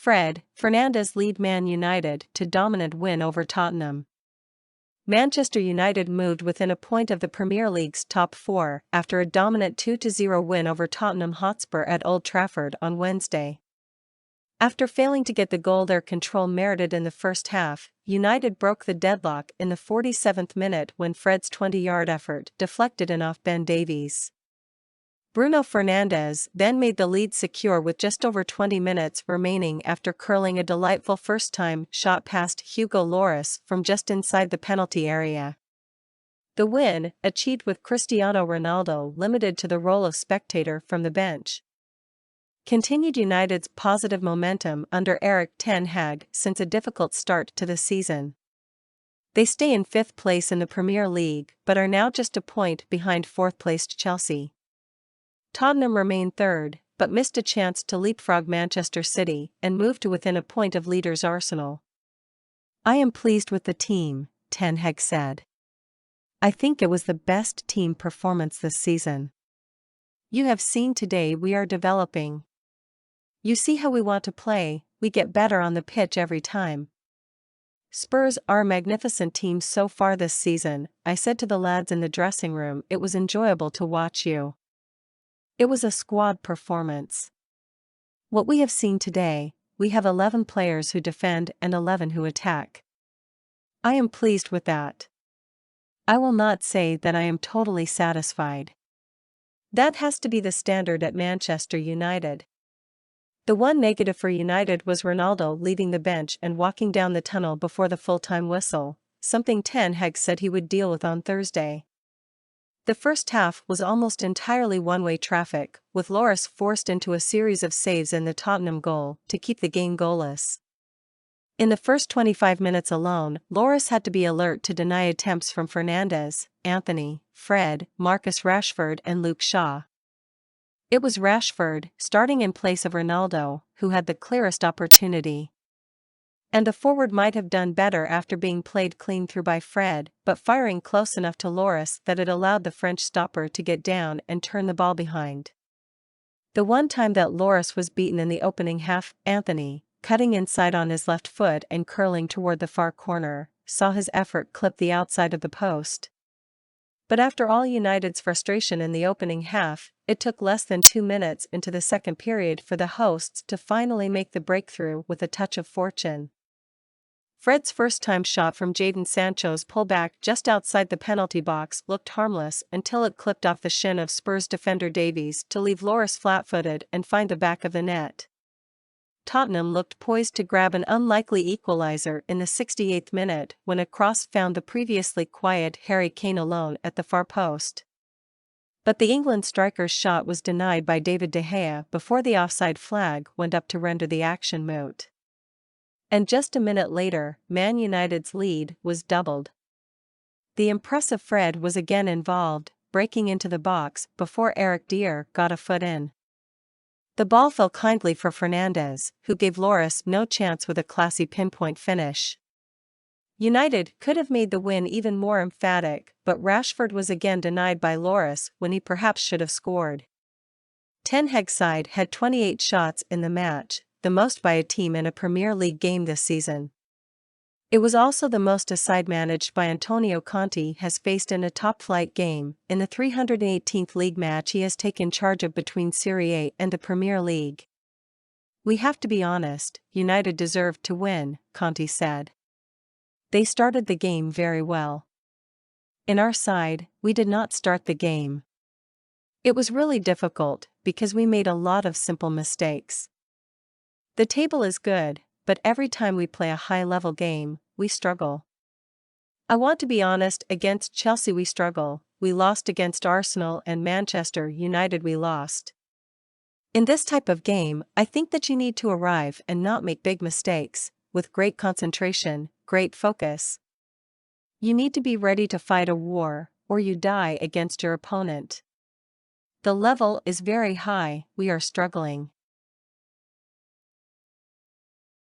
Fernandes lead Man United to dominant win over Tottenham. Manchester United moved within a point of the Premier League's top four after a dominant 2-0 win over Tottenham Hotspur at Old Trafford on Wednesday. After failing to get the goal their control merited in the first half, United broke the deadlock in the 47th minute when Fred's 20-yard effort deflected in off Ben Davies. Bruno Fernandes then made the lead secure with just over 20 minutes remaining after curling a delightful first-time shot past Hugo Lloris from just inside the penalty area. The win, achieved with Cristiano Ronaldo limited to the role of spectator from the bench, continued United's positive momentum under Erik ten Hag since a difficult start to the season. They stay in 5th place in the Premier League but are now just a point behind 4th-placed Chelsea. Tottenham remain 3rd, but missed a chance to leapfrog Manchester City and move to within a point of leaders Arsenal. "I am pleased with the team," Ten Hag said. "I think it was the best team performance this season. You have seen today we are developing. You see how we want to play, we get better on the pitch every time. Spurs are a magnificent team so far this season," I said to the lads in the dressing room. "It was enjoyable to watch you. It was a squad performance. What we have seen today, we have 11 players who defend and 11 who attack. I am pleased with that. I will not say that I am totally satisfied. That has to be the standard at Manchester United." The one negative for United was Ronaldo leaving the bench and walking down the tunnel before the full-time whistle, something Ten Hag said he would deal with on Thursday. The first half was almost entirely one-way traffic, with Lloris forced into a series of saves in the Tottenham goal to keep the game goalless. In the first 25 minutes alone, Lloris had to be alert to deny attempts from Fernandes, Anthony, Fred, Marcus Rashford and Luke Shaw. It was Rashford, starting in place of Ronaldo, who had the clearest opportunity. And the forward might have done better after being played clean through by Fred, but firing close enough to Lloris that it allowed the French stopper to get down and turn the ball behind. The one time that Lloris was beaten in the opening half, Anthony, cutting inside on his left foot and curling toward the far corner, saw his effort clip the outside of the post. But after all United's frustration in the opening half, it took less than 2 minutes into the second period for the hosts to finally make the breakthrough with a touch of fortune. Fred's first-time shot from Jadon Sancho's pullback just outside the penalty box looked harmless until it clipped off the shin of Spurs defender Davies to leave Lloris flat-footed and find the back of the net. Tottenham looked poised to grab an unlikely equalizer in the 68th minute when a cross found the previously quiet Harry Kane alone at the far post. But the England striker's shot was denied by David De Gea before the offside flag went up to render the action moot. And just a minute later, Man United's lead was doubled. The impressive Fred was again involved, breaking into the box before Eric Dier got a foot in. The ball fell kindly for Fernandes, who gave Lloris no chance with a classy pinpoint finish. United could have made the win even more emphatic, but Rashford was again denied by Lloris when he perhaps should have scored. Ten Hag's side had 28 shots in the match, the most by a team in a Premier League game this season. It was also the most a side managed by Antonio Conte has faced in a top-flight game, in the 318th league match he has taken charge of between Serie A and the Premier League. "We have to be honest, United deserved to win," Conte said. "They started the game very well. In our side, we did not start the game. It was really difficult, because we made a lot of simple mistakes. The table is good, but every time we play a high-level game, we struggle. I want to be honest, against Chelsea we struggle, we lost against Arsenal and Manchester United we lost. In this type of game, I think that you need to arrive and not make big mistakes, with great concentration, great focus. You need to be ready to fight a war, or you die against your opponent. The level is very high, we are struggling.